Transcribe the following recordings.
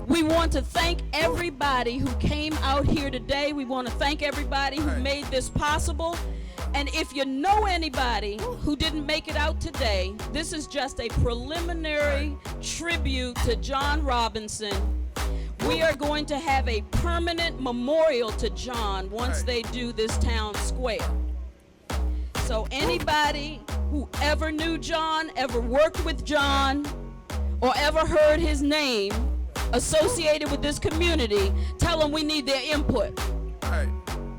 We want to thank everybody who came out here today. We want to thank everybody who made this possible. And if you know anybody who didn't make it out today, this is just a preliminary tribute to John Robinson. We are going to have a permanent memorial to John once they do this town square. So anybody who ever knew John, ever worked with John, or ever heard his name associated with this community, tell them we need their input,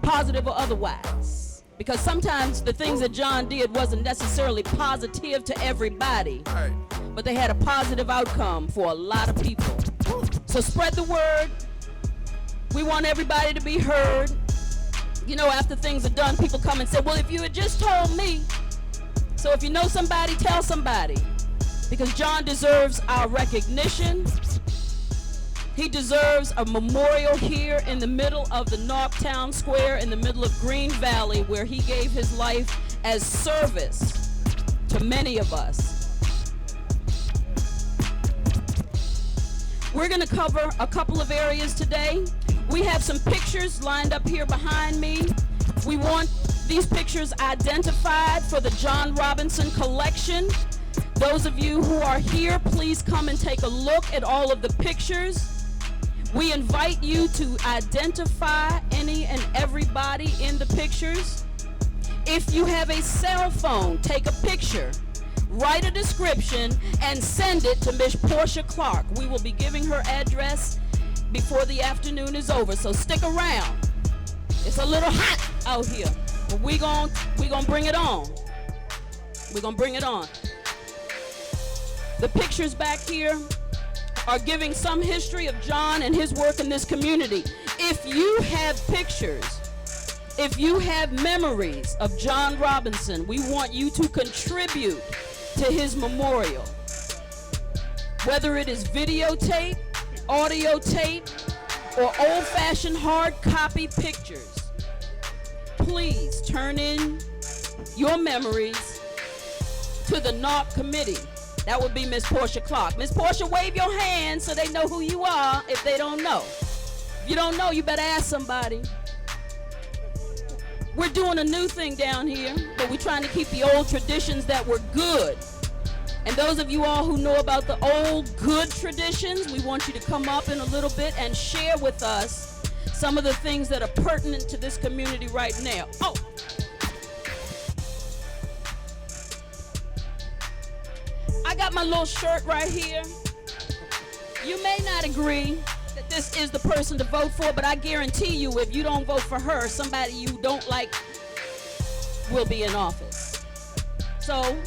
positive or otherwise. Because sometimes the things that John did wasn't necessarily positive to everybody, but they had a positive outcome for a lot of people. So spread the word. We want everybody to be heard. You know, after things are done, people come and say, well, if you had just told me. So if you know somebody, tell somebody. Because John deserves our recognition. He deserves a memorial here in the middle of the Nauck Town Square, in the middle of Green Valley, where he gave his life as service to many of us. We're going to cover a couple of areas today. We have some pictures lined up here behind me. We want these pictures identified for the John Robinson collection. Those of you who are here, please come and take a look at all of the pictures. We invite you to identify any and everybody in the pictures. If you have a cell phone, take a picture, write a description, and send it to Miss Portia Clark. We will be giving her address before the afternoon is over, so stick around. It's a little hot out here, but we gonna bring it on. We're gonna bring it on. The pictures back here are giving some history of John and his work in this community. If you have pictures, if you have memories of John Robinson, we want you to contribute to his memorial. Whether it is videotape, audio tape, or old-fashioned hard copy pictures, please turn in your memories to the Nauck Committee. That would be Miss Portia Clark. Miss Portia, wave your hand so they know who you are if they don't know. If you don't know, you better ask somebody. We're doing a new thing down here, but we're trying to keep the old traditions that were good. And those of you all who know about the old good traditions, we want you to come up in a little bit and share with us some of the things that are pertinent to this community right now. Oh. I got my little shirt right here. You may not agree that this is the person to vote for, but I guarantee you if you don't vote for her, somebody you don't like will be in office. So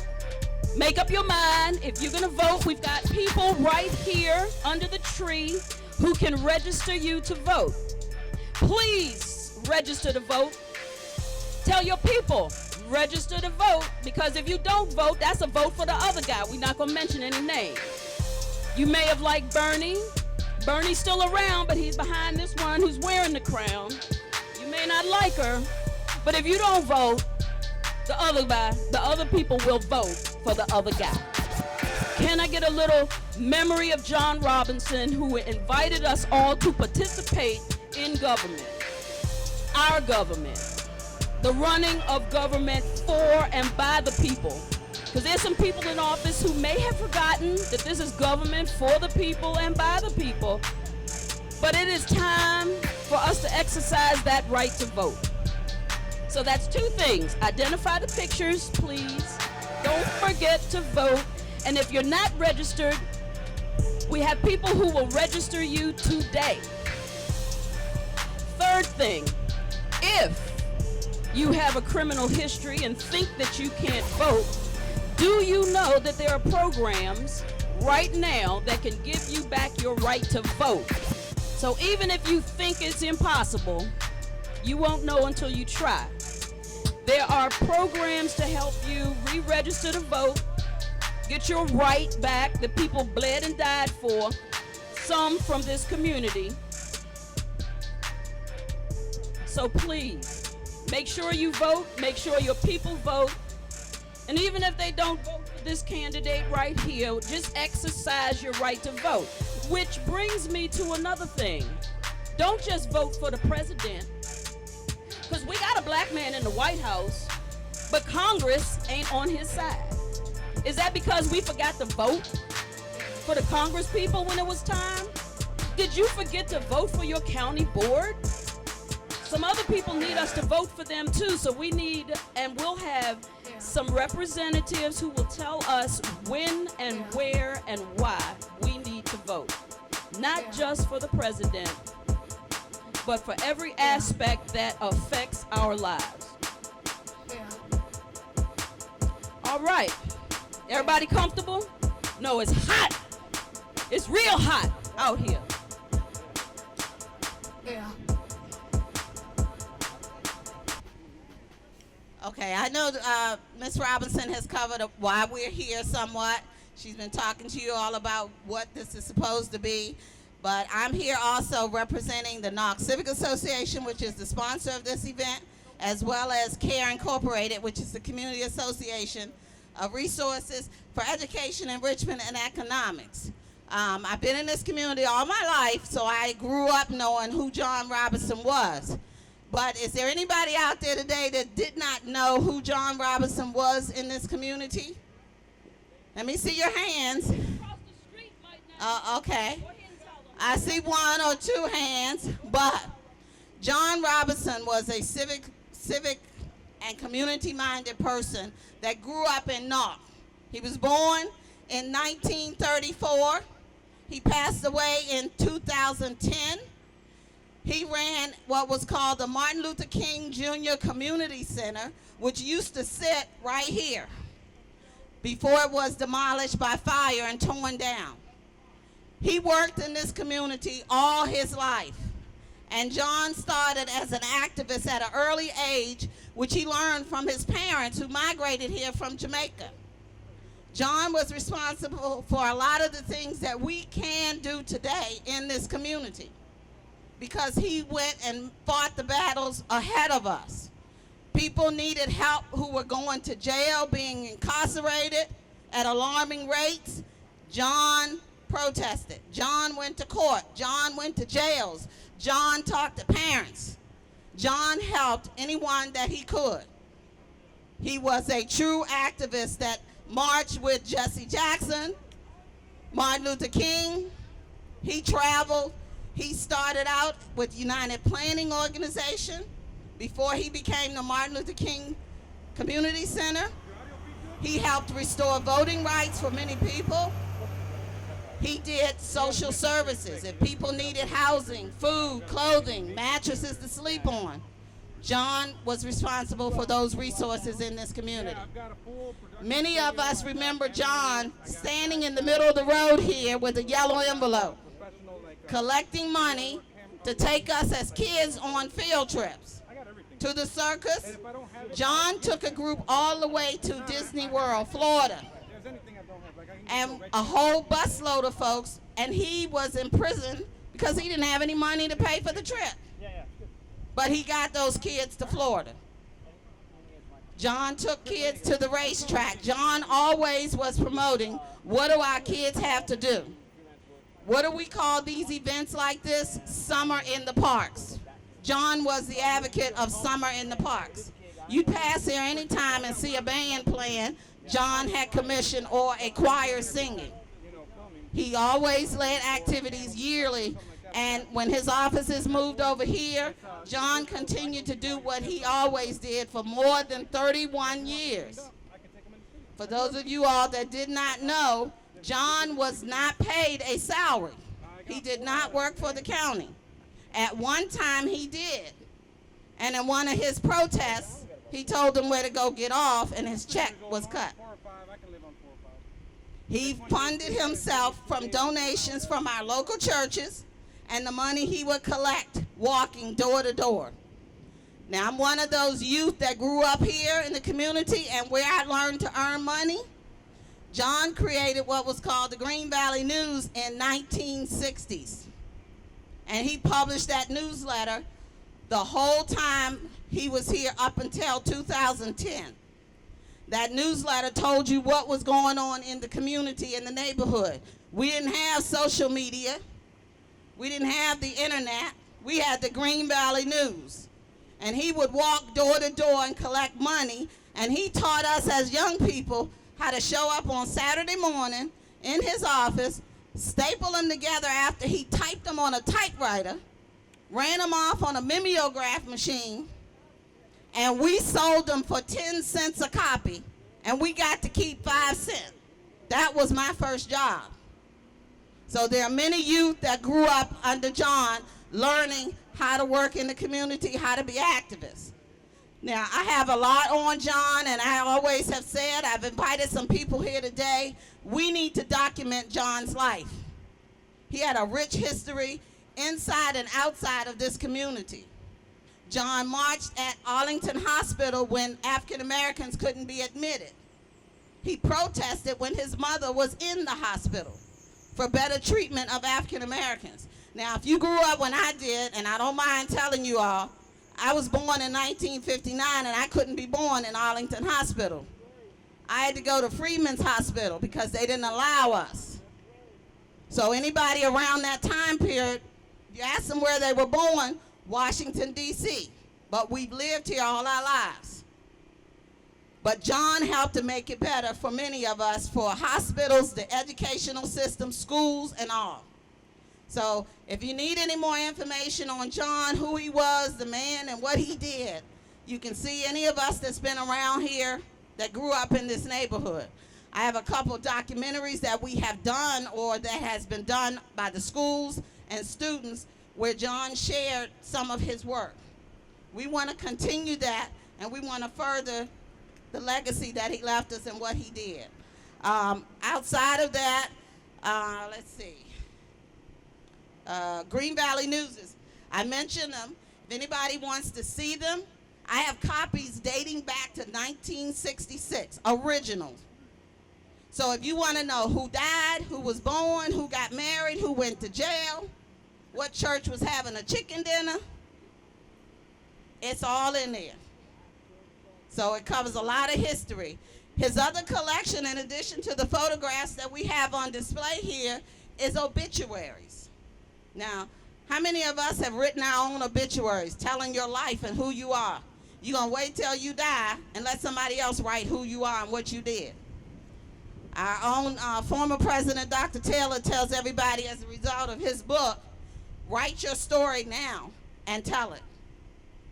make up your mind. If you're gonna vote, we've got people right here under the tree who can register you to vote. Please register to vote. Tell your people, register to vote, because if you don't vote, that's a vote for the other guy. We're not gonna mention any names. You may have liked Bernie. Bernie's still around, but he's behind this one who's wearing the crown. You may not like her, but if you don't vote, the other people will vote for the other guy. Can I get a little memory of John Robinson, who invited us all to participate in government, our government, the running of government for and by the people. Because there's some people in office who may have forgotten that this is government for the people and by the people. But it is time for us to exercise that right to vote. So that's two things. Identify the pictures, please. Don't forget to vote. And if you're not registered, we have people who will register you today. Third thing, if you have a criminal history and think that you can't vote, do you know that there are programs right now that can give you back your right to vote? So even if you think it's impossible, you won't know until you try. There are programs to help you re-register to vote, get your right back that people bled and died for, some from this community. So please, make sure you vote, make sure your people vote, and even if they don't vote for this candidate right here, just exercise your right to vote. Which brings me to another thing. Don't just vote for the president, because we got a black man in the White House, but Congress ain't on his side. Is that because we forgot to vote for the Congress people when it was time? Did you forget to vote for your county board? Some other people need us to vote for them too, so we need, and we'll have some representatives who will tell us when and where and why we need to vote. Not just for the president, but for every aspect that affects our lives. All right, everybody comfortable? No, it's hot. It's real hot out here. Okay, I know Ms. Robinson has covered why we're here somewhat. She's been talking to you all about what this is supposed to be. But I'm here also representing the Nauck Civic Association, which is the sponsor of this event, as well as CARE Incorporated, which is the community association of resources for education, enrichment, and economics. I've been in this community all my life, so I grew up knowing who John Robinson was. But is there anybody out there today that did not know who John Robinson was in this community? Let me see your hands. Okay. I see one or two hands, but John Robinson was a civic and community-minded person that grew up in Nauck. He was born in 1934. He passed away in 2010. He ran what was called the Martin Luther King Jr. Community Center, which used to sit right here before it was demolished by fire and torn down. He worked in this community all his life. And John started as an activist at an early age, which he learned from his parents who migrated here from Jamaica. John was responsible for a lot of the things that we can do today in this community, because he went and fought the battles ahead of us. People needed help who were going to jail, being incarcerated at alarming rates. John protested. John went to court. John went to jails. John talked to parents. John helped anyone that he could. He was a true activist that marched with Jesse Jackson, Martin Luther King. He traveled. He started out with United Planning Organization before he became the Martin Luther King Community Center. He helped restore voting rights for many people. He did social services. If people needed housing, food, clothing, mattresses to sleep on, John was responsible for those resources in this community. Many of us remember John standing in the middle of the road here with a yellow envelope, collecting money to take us as kids on field trips to the circus. John took a group all the way to Disney World, Florida, and a whole busload of folks, and he was in prison because he didn't have any money to pay for the trip. But he got those kids to Florida. John took kids to the racetrack. John always was promoting, what do our kids have to do? What do we call these events like this? Summer in the parks. John was the advocate of summer in the parks. You'd pass here anytime and see a band playing. John had commissioned, or a choir singing. He always led activities yearly, and when his offices moved over here, John continued to do what he always did for more than 31 years. For those of you all that did not know, John was not paid a salary. He did not work for the county. At one time he did, and in one of his protests, he told them where to go get off, and his check was cut. He funded himself from donations from our local churches and the money he would collect walking door to door. Now, I'm one of those youth that grew up here in the community, and where I learned to earn money, John created what was called the Green Valley News in 1960s. And he published that newsletter the whole time he was here up until 2010. That newsletter told you what was going on in the community, in the neighborhood. We didn't have social media. We didn't have the internet. We had the Green Valley News. And he would walk door to door and collect money, and he taught us as young people how to show up on Saturday morning in his office, staple them together after he typed them on a typewriter, ran them off on a mimeograph machine, and we sold them for 10 cents a copy, and we got to keep 5 cents. That was my first job. So there are many youth that grew up under John learning how to work in the community, how to be activists. Now, I have a lot on John, and I always have said, I've invited some people here today, we need to document John's life. He had a rich history inside and outside of this community. John marched at Arlington Hospital when African Americans couldn't be admitted. He protested when his mother was in the hospital for better treatment of African Americans. Now, if you grew up when I did, and I don't mind telling you all, I was born in 1959 and I couldn't be born in Arlington Hospital. I had to go to Freeman's Hospital because they didn't allow us. So anybody around that time period, you ask them where they were born, Washington, D.C. But we've lived here all our lives. But John helped to make it better for many of us, for hospitals, the educational system, schools, and all. So if you need any more information on John, who he was, the man, and what he did, you can see any of us that's been around here that grew up in this neighborhood. I have a couple documentaries that we have done or that has been done by the schools and students where John shared some of his work. We want to continue that, and we want to further the legacy that he left us and what he did. Outside of that, let's see. Green Valley News. I mentioned them. If anybody wants to see them, I have copies dating back to 1966, originals. So if you want to know who died, who was born, who got married, who went to jail, what church was having a chicken dinner, it's all in there. So it covers a lot of history. His other collection, in addition to the photographs that we have on display here, is obituaries. Now, how many of us have written our own obituaries, telling your life and who you are? You're going to wait till you die and let somebody else write who you are and what you did. Our own former president, Dr. Taylor, tells everybody as a result of his book, write your story now and tell it.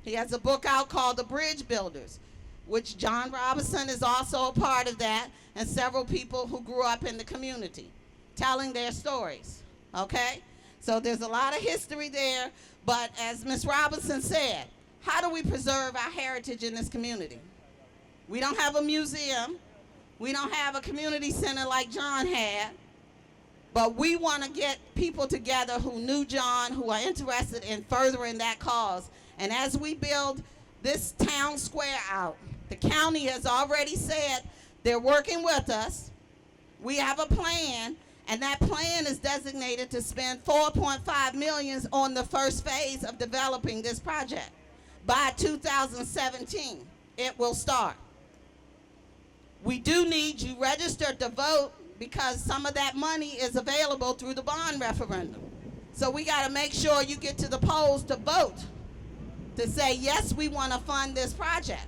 He has a book out called The Bridge Builders, which John Robinson is also a part of that, and several people who grew up in the community telling their stories, okay? So there's a lot of history there, but as Ms. Robinson said, how do we preserve our heritage in this community? We don't have a museum. We don't have a community center like John had, but we want to get people together who knew John, who are interested in furthering that cause. And as we build this town square out, the county has already said they're working with us. We have a plan, and that plan is designated to spend $4.5 million on the first phase of developing this project. By 2017, it will start. We do need you registered to vote because some of that money is available through the bond referendum. So we got to make sure you get to the polls to vote, to say, yes, we want to fund this project.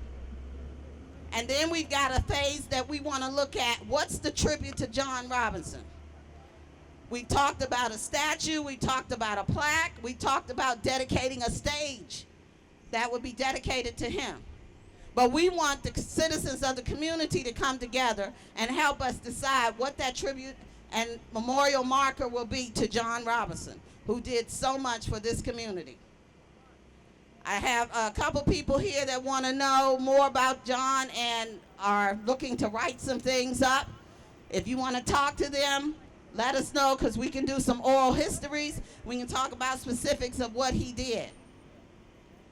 And then we've got a phase that we want to look at, what's the tribute to John Robinson? We talked about a statue, we talked about a plaque, we talked about dedicating a stage that would be dedicated to him. But we want the citizens of the community to come together and help us decide what that tribute and memorial marker will be to John Robinson, who did so much for this community. I have a couple people here that want to know more about John and are looking to write some things up. If you want to talk to them, let us know, because we can do some oral histories. We can talk about specifics of what he did.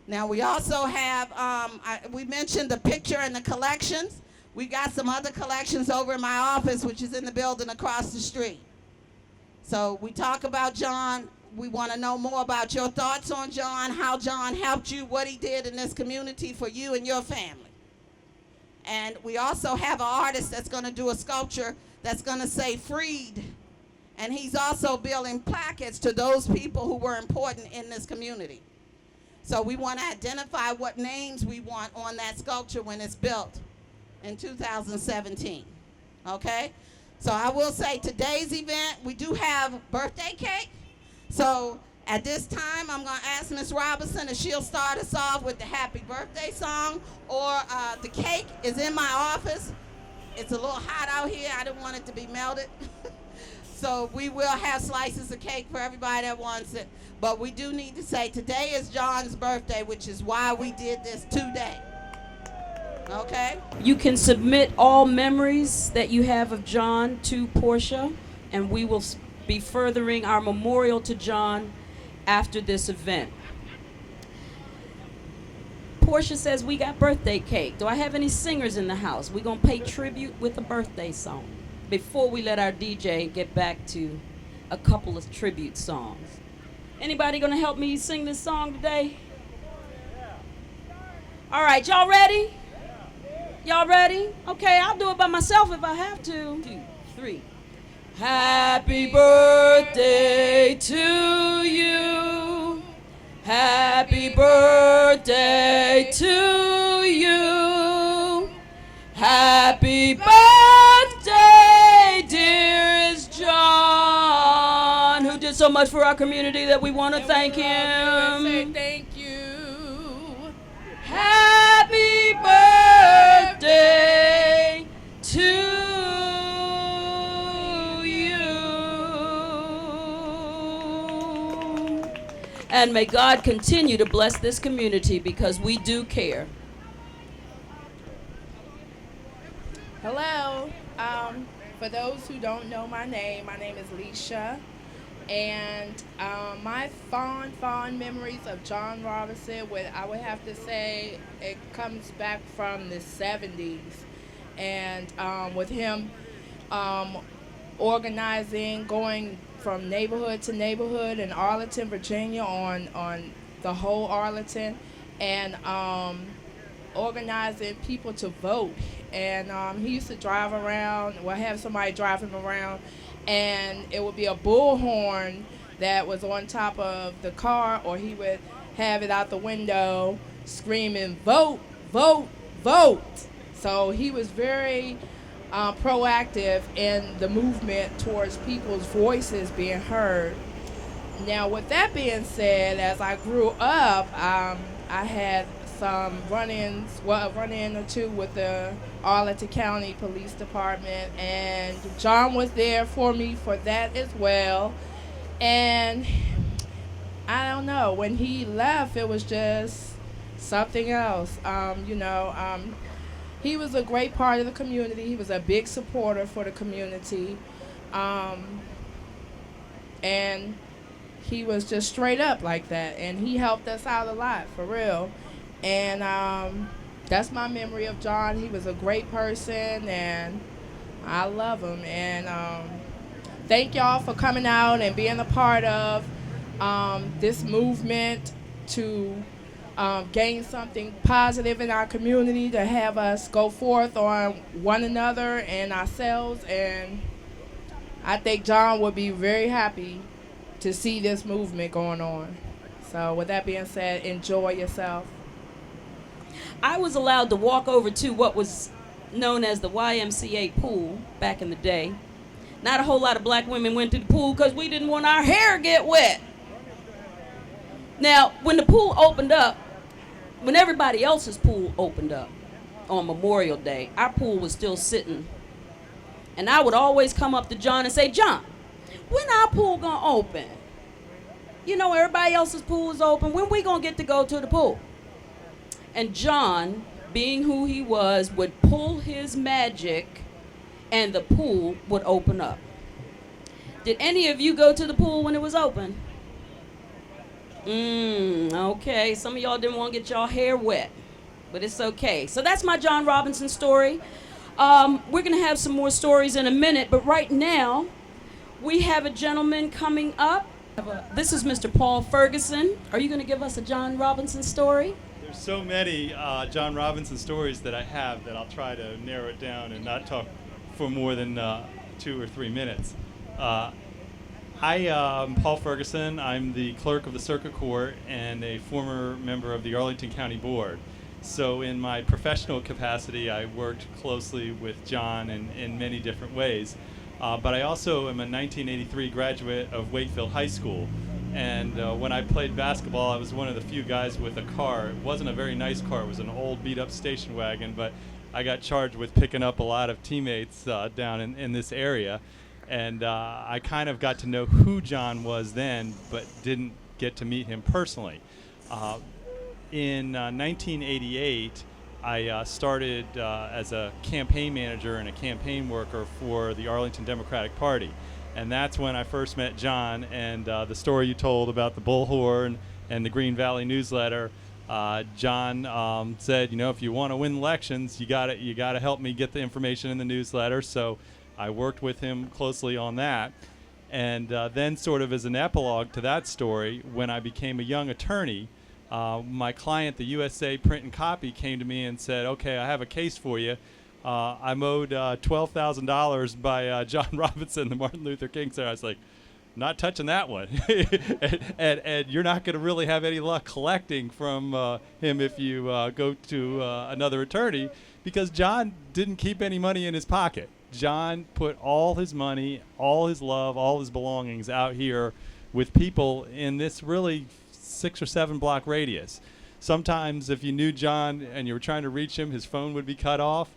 Now, we also have, we mentioned the picture and the collections. We got some other collections over in my office, which is in the building across the street. So we talk about John. We want to know more about your thoughts on John, how John helped you, what he did in this community for you and your family. And we also have an artist that's going to do a sculpture that's going to say freed And he's also building plaques to those people who were important in this community. So we want to identify what names we want on that sculpture when it's built in 2017, okay? So I will say today's event, we do have birthday cake. So at this time, I'm gonna ask Ms. Robinson if she'll start us off with the happy birthday song, or the cake is in my office. It's a little hot out here, I didn't want it to be melted. So we will have slices of cake for everybody that wants it. But we do need to say today is John's birthday, which is why we did this today. Okay? You can submit all memories that you have of John to Portia, and we will be furthering our memorial to John after this event. Portia says we got birthday cake. Do I have any singers in the house? We're going to pay tribute with a birthday song before we let our DJ get back to a couple of tribute songs. Anybody going to help me sing this song today? All right, y'all ready? Y'all ready? Okay, I'll do it by myself if I have to. 2, 3. Happy birthday to you. Happy birthday to you. Happy birthday, dearest John, who did so much for our community that we want to thank him. Say thank you. Happy birthday to you. And may God continue to bless this community because we do care. Hello. For those who don't know my name is Licia. And my fond memories of John Robinson, I would have to say it comes back from the 70s. And with him organizing, going from neighborhood to neighborhood in Arlington, Virginia, on the whole Arlington, and organizing people to vote. And he used to drive around, have somebody drive him around, and it would be a bullhorn that was on top of the car, or he would have it out the window screaming, vote, vote, vote. So he was very proactive in the movement towards people's voices being heard. Now, with that being said, as I grew up, I had some run-in or two with the Arlington County Police Department, and John was there for me for that as well. And I don't know, when he left, it was just something else. He was a great part of the community. He was a big supporter for the community, and he was just straight up like that, and he helped us out a lot, for real. And that's my memory of John. He was a great person, and I love him. And thank y'all for coming out and being a part of this movement to gain something positive in our community, to have us go forth on one another and ourselves. And I think John would be very happy to see this movement going on. So with that being said, enjoy yourself. I was allowed to walk over to what was known as the YMCA pool back in the day. Not a whole lot of black women went to the pool because we didn't want our hair get wet. Now, when the pool opened up, when everybody else's pool opened up on Memorial Day, our pool was still sitting. And I would always come up to John and say, John, when our pool gonna open? You know, everybody else's pool is open. When we gonna get to go to the pool? And John, being who he was, would pull his magic and the pool would open up. Did any of you go to the pool when it was open? Okay, some of y'all didn't want to get y'all hair wet, but it's okay. So that's my John Robinson story. We're going to have some more stories in a minute, but right now we have a gentleman coming up. This is Mr. Paul Ferguson. Are you going to give us a John Robinson story? There's so many John Robinson stories that I have that I'll try to narrow it down and not talk for more than 2 or 3 minutes. I'm Paul Ferguson. I'm the clerk of the circuit court and a former member of the Arlington County Board. So in my professional capacity, I worked closely with John in many different ways. But I also am a 1983 graduate of Wakefield High School. And when I played basketball, I was one of the few guys with a car. It wasn't a very nice car. It was an old beat-up station wagon, but I got charged with picking up a lot of teammates down in this area. And I kind of got to know who John was then, but didn't get to meet him personally. In 1988, I started as a campaign manager and a campaign worker for the Arlington Democratic Party. And that's when I first met John, and the story you told about the bullhorn and the Green Valley newsletter, John said, you know, if you want to win elections, you gotta help me get the information in the newsletter. So I worked with him closely on that. And then sort of as an epilogue to that story, when I became a young attorney, my client, the USA Print and Copy, came to me and said, okay, I have a case for you. I'm owed $12,000 by John Robinson, the Martin Luther King Center. I was like, not touching that one. and you're not going to really have any luck collecting from him if you go to another attorney, because John didn't keep any money in his pocket. John put all his money, all his love, all his belongings out here with people in this really 6 or 7 block radius. Sometimes if you knew John and you were trying to reach him, his phone would be cut off.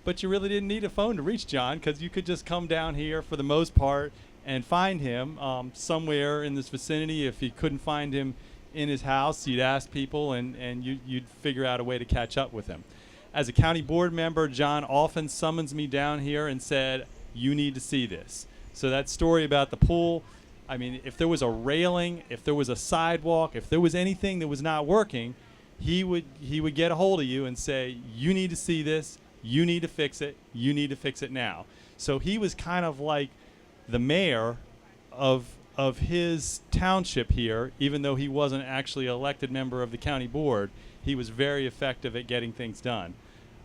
But you really didn't need a phone to reach John, because you could just come down here for the most part and find him somewhere in this vicinity. If you couldn't find him in his house, you'd ask people, and you'd figure out a way to catch up with him. As a county board member, John often summons me down here and said, you need to see this. So that story about the pool, I mean, if there was a railing, if there was a sidewalk, if there was anything that was not working, he would get a hold of you and say, you need to see this. You need to fix it. You need to fix it now. So he was kind of like the mayor of his township here, even though he wasn't actually an elected member of the county board. He was very effective at getting things done.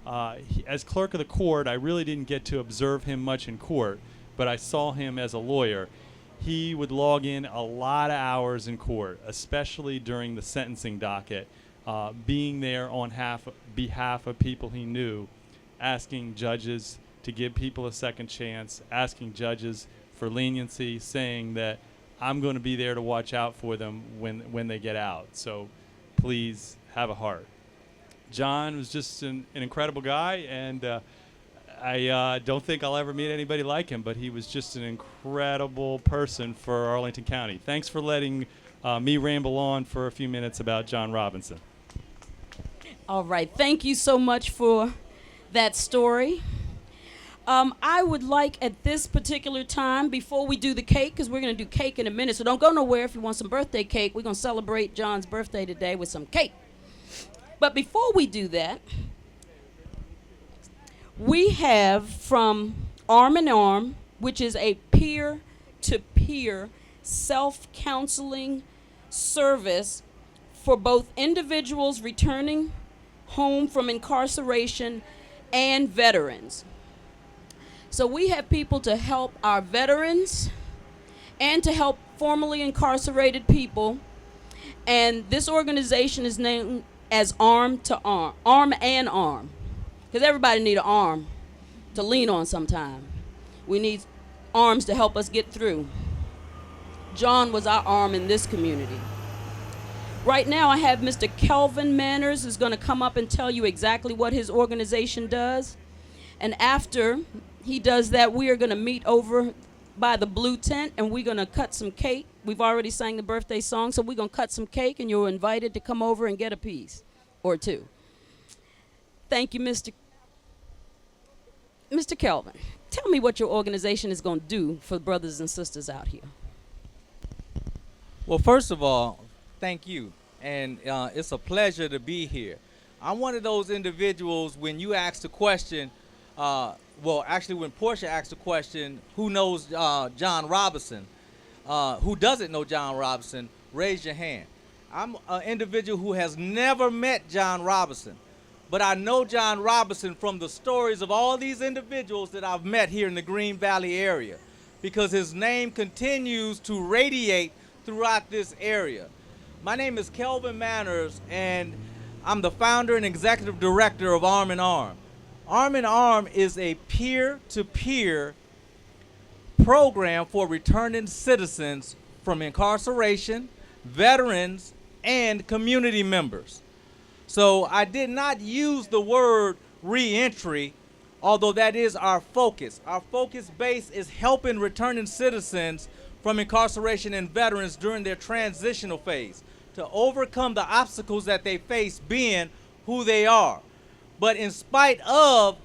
As clerk of the court, I really didn't get to observe him much in court, but I saw him as a lawyer. He would log in a lot of hours in court, especially during the sentencing docket, being there on behalf of people he knew, asking judges to give people a second chance, asking judges for leniency, saying that I'm going to be there to watch out for them when they get out. So please have a heart. John was just an incredible guy, and I don't think I'll ever meet anybody like him, but he was just an incredible person for Arlington County. Thanks for letting me ramble on for a few minutes about John Robinson. All right. Thank you so much for that story. I would like at this particular time, before we do the cake, because we're going to do cake in a minute, so don't go nowhere if you want some birthday cake. We're going to celebrate John's birthday today with some cake. But before we do that, we have from Arm in Arm, which is a peer-to-peer self-counseling service for both individuals returning home from incarceration and veterans. So we have people to help our veterans and to help formerly incarcerated people. And this organization is named as Arm and Arm. Because everybody need an arm to lean on sometime. We need arms to help us get through. John was our arm in this community. Right now I have Mr. Kelvin Manurs who's going to come up and tell you exactly what his organization does. And after he does that, we are going to meet over by the blue tent, and we're going to cut some cake. We've already sang the birthday song, so we're going to cut some cake, and you're invited to come over and get a piece or two. Thank you, Mr. Kelvin. Tell me what your organization is going to do for brothers and sisters out here. Well, first of all, thank you, and it's a pleasure to be here. I'm one of those individuals, when you asked the question, well, actually, when Portia asked the question, who knows John Robinson? Who doesn't know John Robinson? Raise your hand. I'm an individual who has never met John Robinson, but I know John Robinson from the stories of all these individuals that I've met here in the Green Valley area. because his name continues to radiate throughout this area. My name is Kelvin Manurs, and I'm the founder and executive director of Arm in Arm. Arm in Arm is a peer-to-peer program for returning citizens from incarceration, veterans, and community members. So I did not use the word reentry, although that is our focus. Our focus base is helping returning citizens from incarceration and veterans during their transitional phase to overcome the obstacles that they face being who they are. But in spite of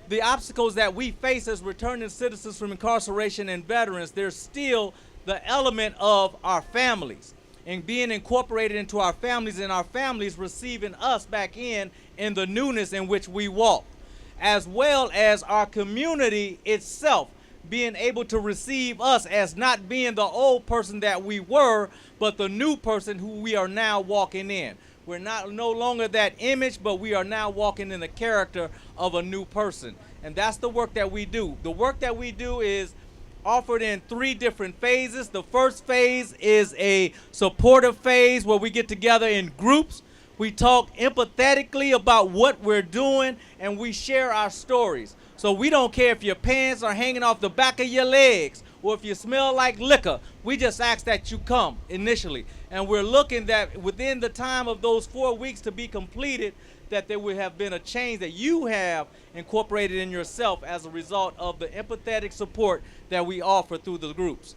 the obstacles that we face as returning citizens from incarceration and veterans, there's still the element of our families and being incorporated into our families, and our families receiving us back in the newness in which we walk, as well as our community itself being able to receive us as not being the old person that we were, but the new person who we are now walking in. We're no longer that image, but we are now walking in the character of a new person. And that's the work that we do. The work that we do is offered in 3 different phases. The first phase is a supportive phase where we get together in groups. We talk empathetically about what we're doing, and we share our stories. So we don't care if your pants are hanging off the back of your legs or if you smell like liquor. We just ask that you come initially. And we're looking that within the time of those 4 weeks to be completed, that there will have been a change that you have incorporated in yourself as a result of the empathetic support that we offer through the groups.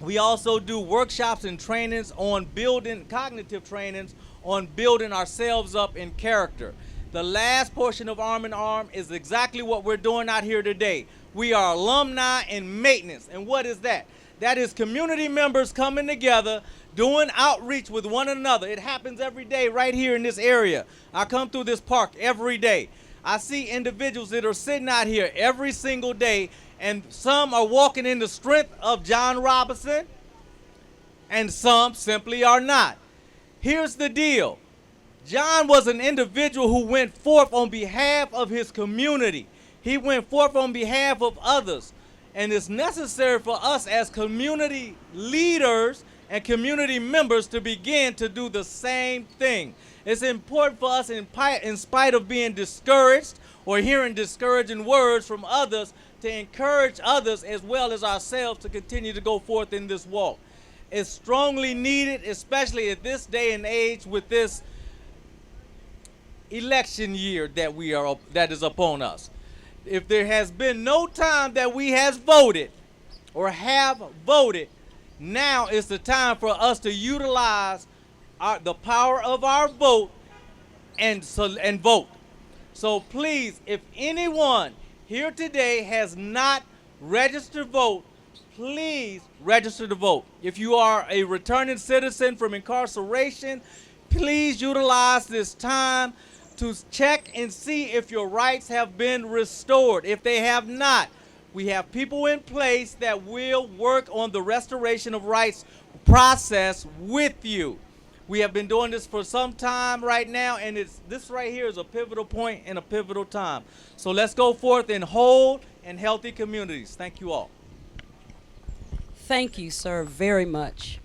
We also do workshops and trainings on building, cognitive trainings on building ourselves up in character. The last portion of Arm in Arm is exactly what we're doing out here today. We are alumni and maintenance. And what is that? That is community members coming together, doing outreach with one another. It happens every day right here in this area. I come through this park every day. I see individuals that are sitting out here every single day, and some are walking in the strength of John Robinson, and some simply are not. Here's the deal. John was an individual who went forth on behalf of his community. He went forth on behalf of others. And it's necessary for us as community leaders and community members to begin to do the same thing. It's important for us, in spite of being discouraged or hearing discouraging words from others, to encourage others as well as ourselves to continue to go forth in this walk. It's strongly needed, especially at this day and age with this election year that is upon us. If there has been no time that we have voted, now is the time for us to utilize the power of our vote and vote. So please, if anyone here today has not registered to vote, please register to vote. If you are a returning citizen from incarceration, please utilize this time to check and see if your rights have been restored. If they have not, we have people in place that will work on the restoration of rights process with you. We have been doing this for some time right now, and this right here is a pivotal point and a pivotal time. So let's go forth in whole and healthy communities. Thank you all. Thank you, sir, very much.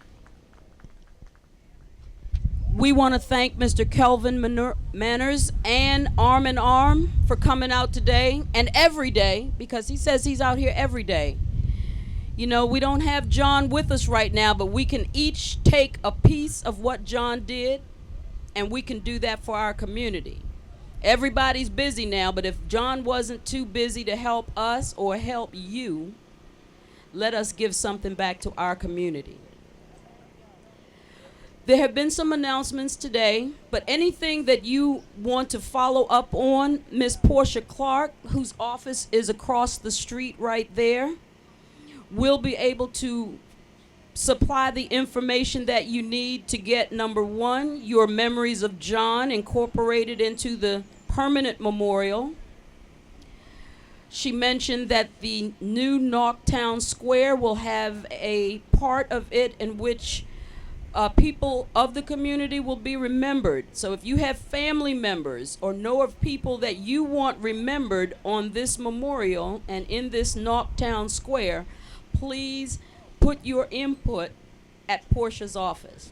We want to thank Mr. Kelvin Manurs and Arm in Arm for coming out today and every day, because he says he's out here every day. You know, we don't have John with us right now, but we can each take a piece of what John did, and we can do that for our community. Everybody's busy now, but if John wasn't too busy to help us or help you, let us give something back to our community. There have been some announcements today, but anything that you want to follow up on, Miss Portia Clark, whose office is across the street right there, will be able to supply the information that you need to get, number one, your memories of John incorporated into the permanent memorial. She mentioned that the new Nauck Town Square will have a part of it in which people of the community will be remembered. So if you have family members or know of people that you want remembered on this memorial and in this Nauck Town Square, please put your input at Portia's office.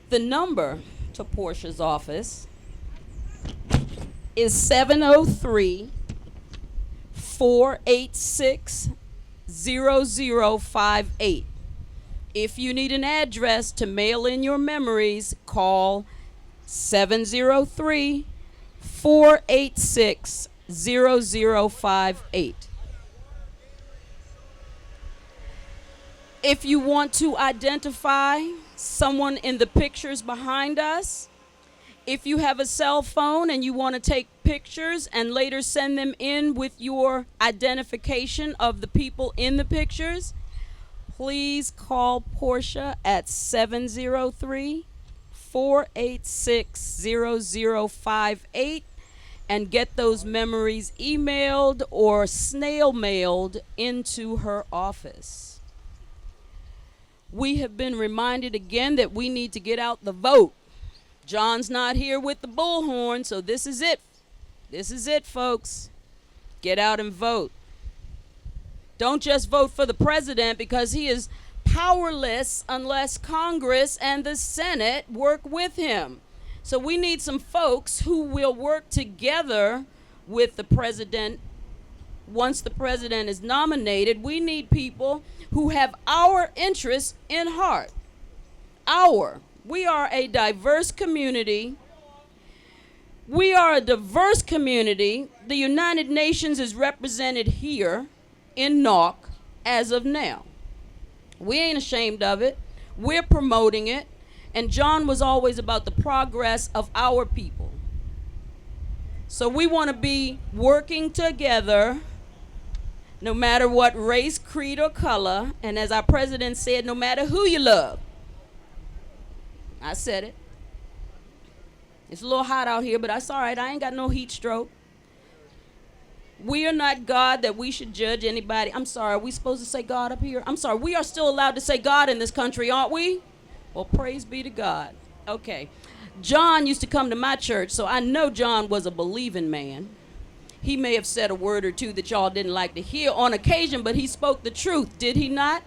The number to Portia's office is 703-486-0058. If you need an address to mail in your memories, call 703-486-0058. If you want to identify someone in the pictures behind us, if you have a cell phone and you want to take pictures and later send them in with your identification of the people in the pictures, please call Portia at 703-486-0058 and get those memories emailed or snail mailed into her office. We have been reminded again that we need to get out the vote. John's not here with the bullhorn, so this is it. This is it, folks. Get out and vote. Don't just vote for the president because he is powerless unless Congress and the Senate work with him. So we need some folks who will work together with the president. Once the president is nominated, we need people who have our interests in heart. We are a diverse community. We are a diverse community. The United Nations is represented here in Nauck as of now. We ain't ashamed of it. We're promoting it. And John was always about the progress of our people. So we want to be working together no matter what race, creed, or color. And as our president said, no matter who you love. I said it. It's a little hot out here, but that's all right. I ain't got no heat stroke. We are not God that we should judge anybody. I'm sorry, are we supposed to say God up here? I'm sorry, we are still allowed to say God in this country, aren't we? Well, praise be to God. Okay. John used to come to my church, so I know John was a believing man. He may have said a word or two that y'all didn't like to hear on occasion, but he spoke the truth, did he not?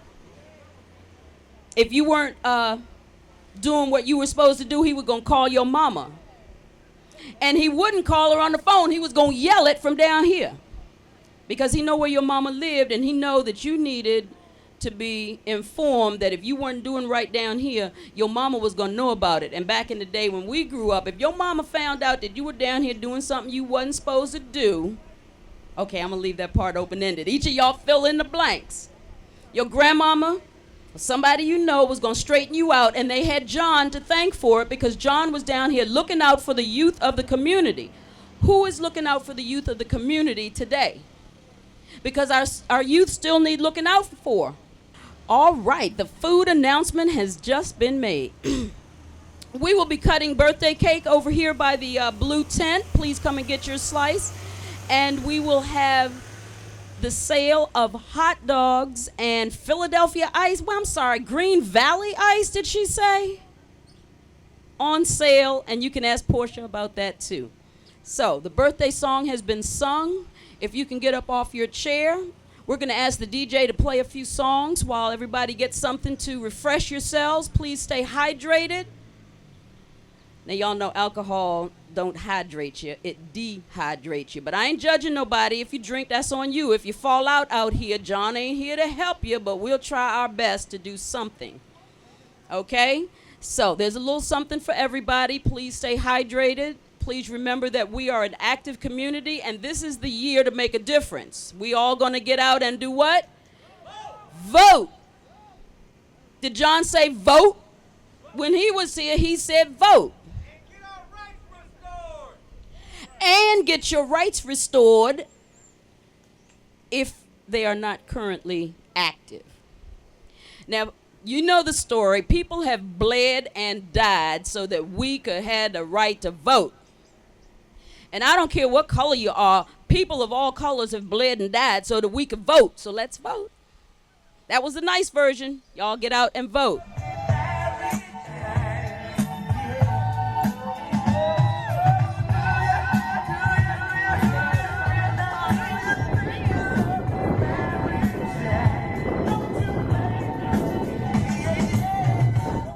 If you weren't doing what you were supposed to do, he was going to call your mama. And he wouldn't call her on the phone. He was going to yell it from down here because he know where your mama lived, and he know that you needed to be informed that if you weren't doing right down here, your mama was going to know about it. And back in the day when we grew up, if your mama found out that you were down here doing something you wasn't supposed to do, okay, I'm going to leave that part open-ended. Each of y'all fill in the blanks. Your grandmama, somebody you know, was going to straighten you out, and they had John to thank for it because John was down here looking out for the youth of the community. Who is looking out for the youth of the community today? Because our youth still need looking out for. All right, the food announcement has just been made. We will be cutting birthday cake over here by the blue tent. Please come and get your slice. And we will have the sale of hot dogs and Philadelphia ice. Well, I'm sorry, Green Valley ice, did she say? On sale, and you can ask Portia about that too. So the birthday song has been sung. If you can get up off your chair, we're going to ask the DJ to play a few songs while everybody gets something to refresh yourselves. Please stay hydrated. Now, y'all know alcohol don't hydrate you. It dehydrates you. But I ain't judging nobody. If you drink, that's on you. If you fall out here, John ain't here to help you, but we'll try our best to do something. Okay? So there's a little something for everybody. Please stay hydrated. Please remember that we are an active community, and this is the year to make a difference. We all going to get out and do what? Vote. Did John say vote? When he was here, he said vote. And get your rights restored if they are not currently active. Now, you know the story. People have bled and died so that we could have the right to vote. And I don't care what color you are, people of all colors have bled and died so that we could vote. So let's vote. That was the nice version. Y'all get out and vote.